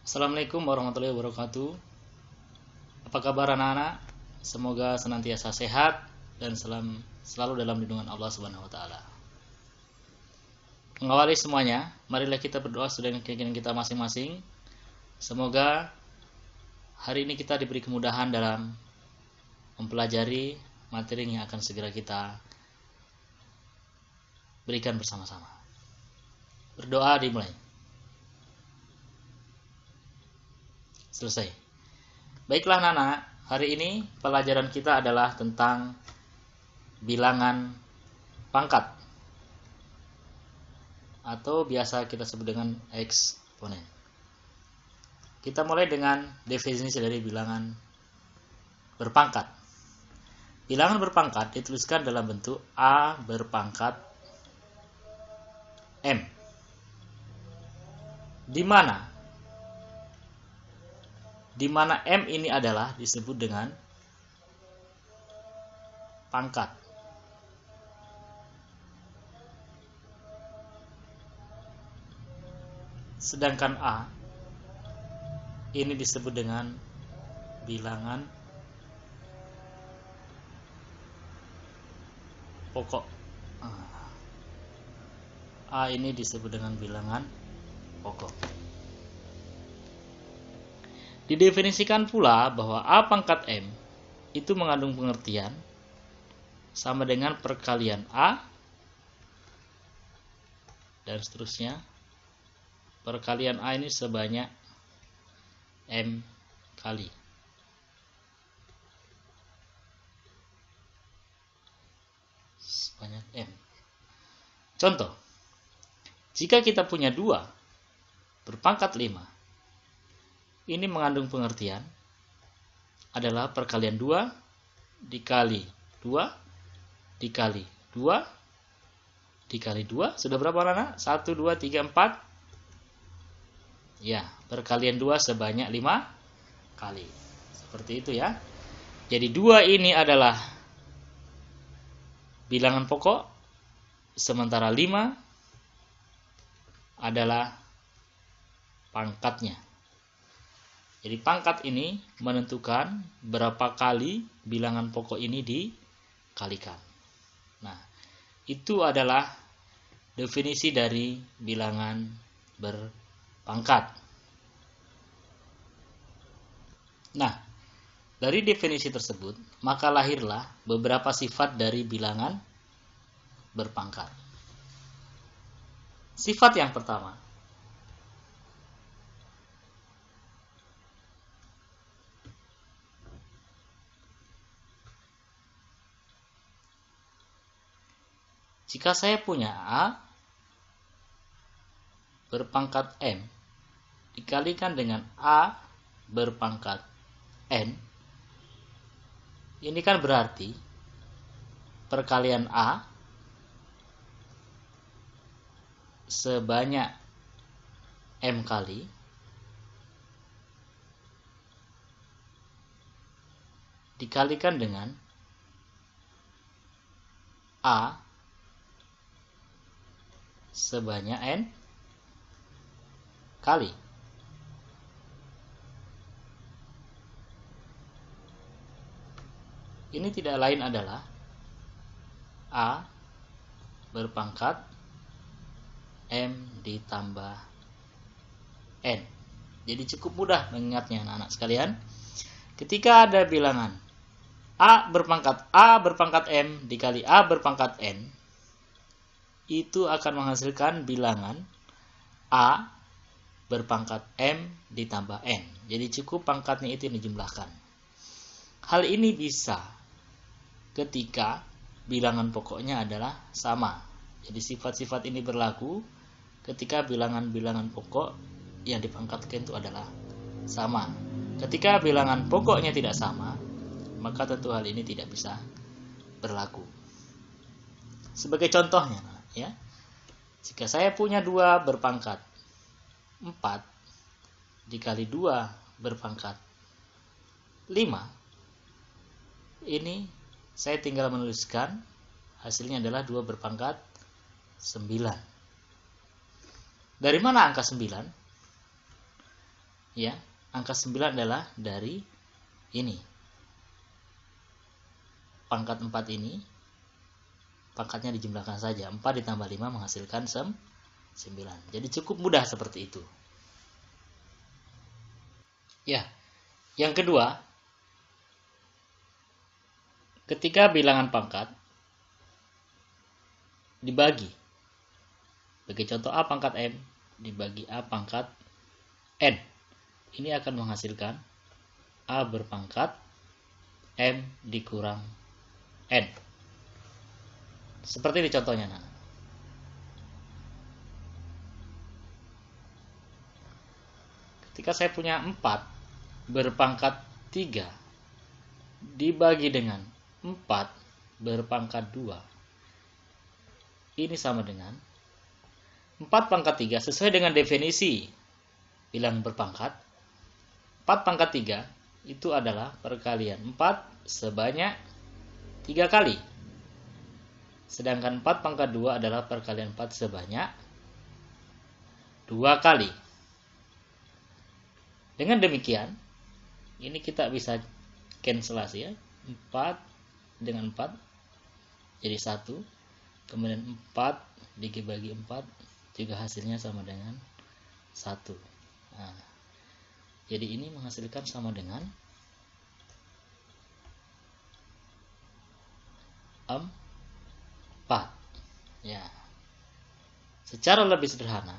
Assalamualaikum warahmatullahi wabarakatuh. Apa kabar anak-anak? Semoga senantiasa sehat dan selalu dalam lindungan Allah Subhanahu wa taala. Mengawali semuanya, marilah kita berdoa sesuai dengan keinginan kita masing-masing. Semoga hari ini kita diberi kemudahan dalam mempelajari materi yang akan segera kita berikan bersama-sama. Berdoa dimulai. Selesai. Baiklah anak-anak, hari ini pelajaran kita adalah tentang bilangan pangkat atau biasa kita sebut dengan eksponen. Kita mulai dengan definisi dari bilangan berpangkat. Bilangan berpangkat dituliskan dalam bentuk A berpangkat M, di mana M ini adalah disebut dengan pangkat. Sedangkan A ini disebut dengan bilangan pokok. A ini disebut dengan bilangan pokok. Didefinisikan pula bahwa A pangkat M itu mengandung pengertian sama dengan perkalian A dan seterusnya. Perkalian A ini sebanyak M kali. Sebanyak M. Contoh, jika kita punya 2 berpangkat 5, ini mengandung pengertian adalah perkalian 2 dikali 2 dikali 2 dikali 2. Sudah berapa anak? 1, 2, 3, 4. Ya, perkalian 2 sebanyak 5 kali. Seperti itu ya. Jadi 2 ini adalah bilangan pokok, sementara 5 adalah pangkatnya. Jadi pangkat ini menentukan berapa kali bilangan pokok ini dikalikan. Nah, itu adalah definisi dari bilangan berpangkat. Nah, dari definisi tersebut, maka lahirlah beberapa sifat dari bilangan berpangkat. Sifat yang pertama, jika saya punya A berpangkat M dikalikan dengan A berpangkat N, ini kan berarti perkalian A sebanyak M kali dikalikan dengan A sebanyak N kali. Ini tidak lain adalah A berpangkat M ditambah N. Jadi cukup mudah mengingatnya anak-anak sekalian. Ketika ada bilangan A berpangkat M dikali A berpangkat N, itu akan menghasilkan bilangan A berpangkat M ditambah N. Jadi cukup pangkatnya itu yang dijumlahkan. Hal ini bisa ketika bilangan pokoknya adalah sama. Jadi sifat-sifat ini berlaku ketika bilangan-bilangan pokok yang dipangkatkan itu adalah sama. Ketika bilangan pokoknya tidak sama, maka tentu hal ini tidak bisa berlaku. Sebagai contohnya, ya, jika saya punya 2 berpangkat 4 dikali 2 berpangkat 5, ini saya tinggal menuliskan hasilnya adalah 2 berpangkat 9. Dari mana angka 9? ya, angka 9 adalah dari ini. Pangkat 4 ini, pangkatnya dijumlahkan saja. 4 ditambah 5 menghasilkan 9. Jadi cukup mudah seperti itu. Ya, yang kedua, ketika bilangan pangkat dibagi, bagi contoh A pangkat M dibagi A pangkat N, ini akan menghasilkan A berpangkat M dikurang N. Seperti ini contohnya. Nah, ketika saya punya 4 berpangkat 3 dibagi dengan 4 berpangkat 2, ini sama dengan 4 pangkat 3 sesuai dengan definisi bilangan berpangkat. 4 pangkat 3 itu adalah perkalian 4 sebanyak 3 kali. Sedangkan 4 pangkat 2 adalah perkalian 4 sebanyak 2 kali. Dengan demikian, ini kita bisa cancelasi ya. 4 dengan 4 jadi 1. Kemudian 4 dibagi 4 juga hasilnya sama dengan 1. Nah, jadi ini menghasilkan sama dengan 4. Ya. Secara lebih sederhana,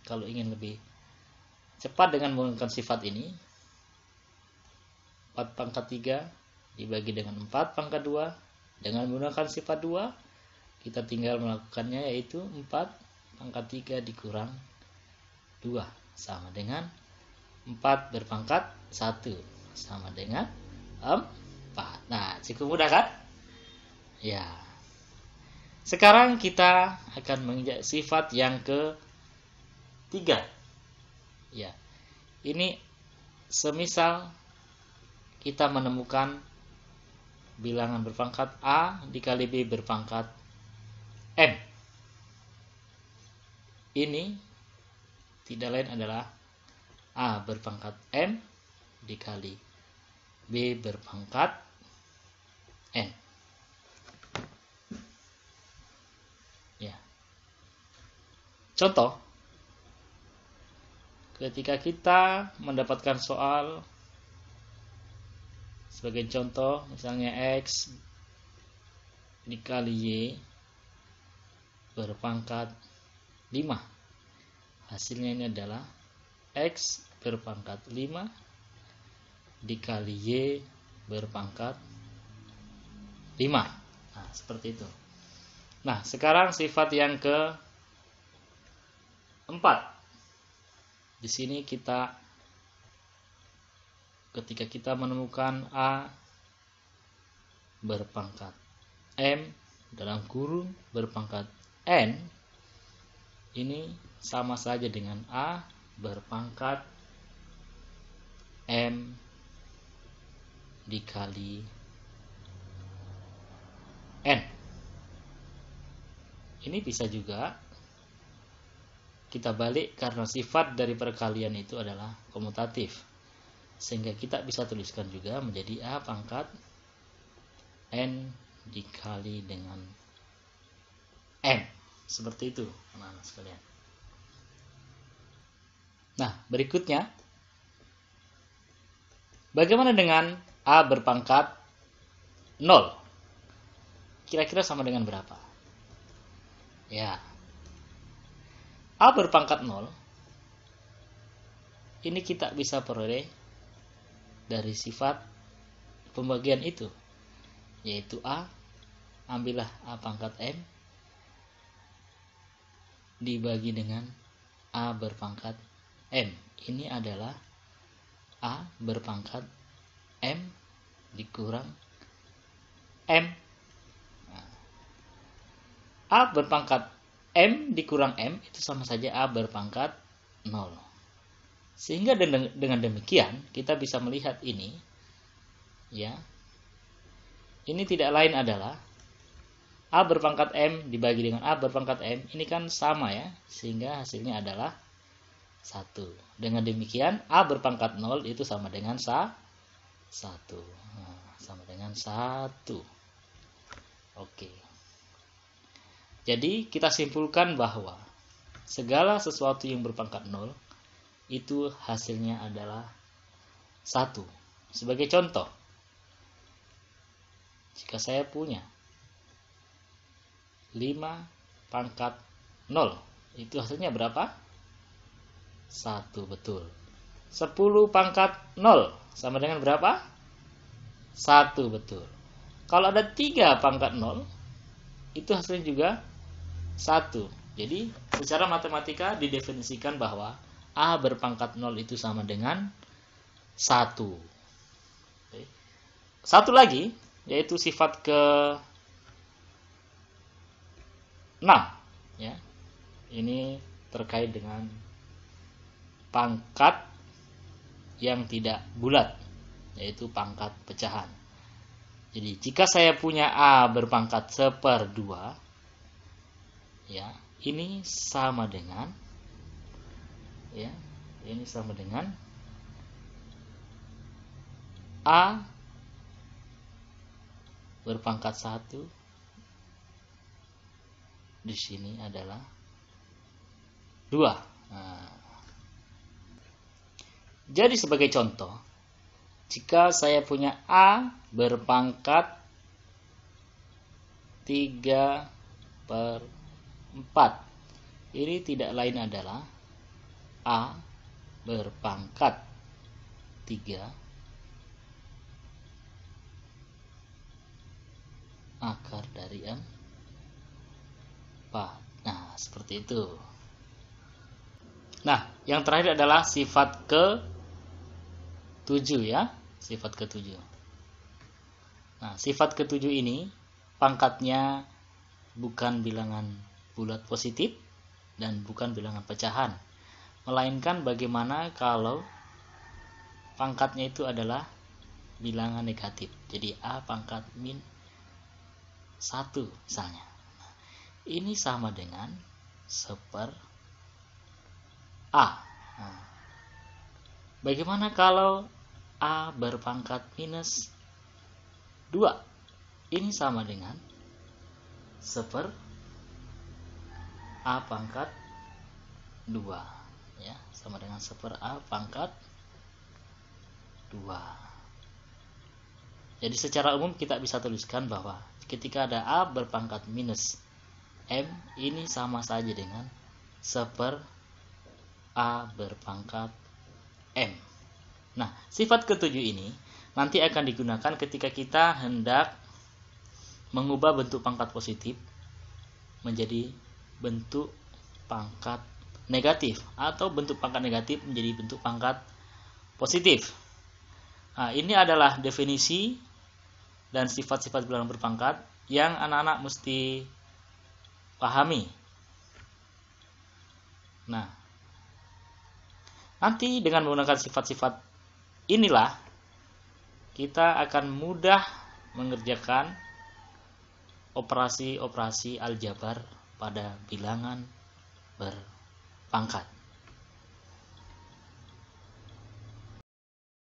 kalau ingin lebih cepat dengan menggunakan sifat ini, 4 pangkat 3 dibagi dengan 4 pangkat 2 dengan menggunakan sifat 2, kita tinggal melakukannya, yaitu 4 pangkat 3 dikurang 2 sama dengan 4 berpangkat 1 sama dengan 4. Nah, cukup mudah kan? Ya. Sekarang kita akan menginjak sifat yang ketiga. Ya. Ini semisal kita menemukan bilangan berpangkat A dikali B berpangkat M. Ini tidak lain adalah A berpangkat M dikali B berpangkat N. Ya. Contoh, ketika kita mendapatkan soal sebagai contoh, misalnya X dikali Y berpangkat 5. Hasilnya ini adalah X berpangkat 5 dikali Y berpangkat 5. Nah, seperti itu. Nah, sekarang sifat yang keempat. Di sini ketika kita menemukan A berpangkat M dalam kurung berpangkat N, ini sama saja dengan A berpangkat M dikali N. Ini bisa juga kita balik karena sifat dari perkalian itu adalah komutatif. Sehingga kita bisa tuliskan juga menjadi A pangkat N dikali dengan M. Seperti itu, anak-anak sekalian. Nah, berikutnya, bagaimana dengan A berpangkat 0? Kira-kira sama dengan berapa? Ya, A berpangkat 0 ini kita bisa peroleh dari sifat pembagian itu, yaitu A, ambillah A pangkat M dibagi dengan A berpangkat M. Ini adalah A berpangkat M dikurang M. Nah, A berpangkat M dikurang M itu sama saja A berpangkat 0. Sehingga dengan demikian kita bisa melihat ini, ya, ini tidak lain adalah A berpangkat M dibagi dengan A berpangkat M, ini kan sama ya, sehingga hasilnya adalah 1. Dengan demikian A berpangkat 0 itu sama dengan 1. Nah, sama dengan 1. Oke. Jadi kita simpulkan bahwa segala sesuatu yang berpangkat 0 itu hasilnya adalah 1. Sebagai contoh, jika saya punya 5 pangkat 0, itu hasilnya berapa? 1, betul. 10 pangkat 0 sama dengan berapa? 1, betul. Kalau ada 3 pangkat 0, itu hasilnya juga 1. Jadi secara matematika didefinisikan bahwa A berpangkat 0 itu sama dengan 1. Satu lagi, yaitu sifat ke-6. Ya. Ini terkait dengan pangkat yang tidak bulat, yaitu pangkat pecahan. Jadi jika saya punya A berpangkat 1/2, ya, ini sama dengan, ya, ini sama dengan A berpangkat 1 di sini adalah 2. Nah, jadi sebagai contoh, jika saya punya A berpangkat 3/4, ini tidak lain adalah A berpangkat 3 akar dari 4. Nah, seperti itu. Nah, yang terakhir adalah sifat ke-7, ya. Sifat ke-7. Nah, sifat ke-7 ini pangkatnya bukan bilangan bulat positif dan bukan bilangan pecahan, melainkan bagaimana kalau pangkatnya itu adalah bilangan negatif. Jadi A pangkat min 1 misalnya. Ini sama dengan 1/A. Nah, bagaimana kalau A berpangkat minus 2? Ini sama dengan 1/A pangkat 2. Ya, sama dengan 1/A pangkat 2. Jadi secara umum kita bisa tuliskan bahwa ketika ada A berpangkat minus M, ini sama saja dengan 1/A berpangkat M. Nah, sifat ke-7 ini nanti akan digunakan ketika kita hendak mengubah bentuk pangkat positif menjadi bentuk pangkat negatif, atau bentuk pangkat negatif menjadi bentuk pangkat positif. Nah, ini adalah definisi dan sifat-sifat bilangan berpangkat yang anak-anak mesti pahami. Nah, nanti dengan menggunakan sifat-sifat inilah kita akan mudah mengerjakan operasi-operasi aljabar pada bilangan berpangkat.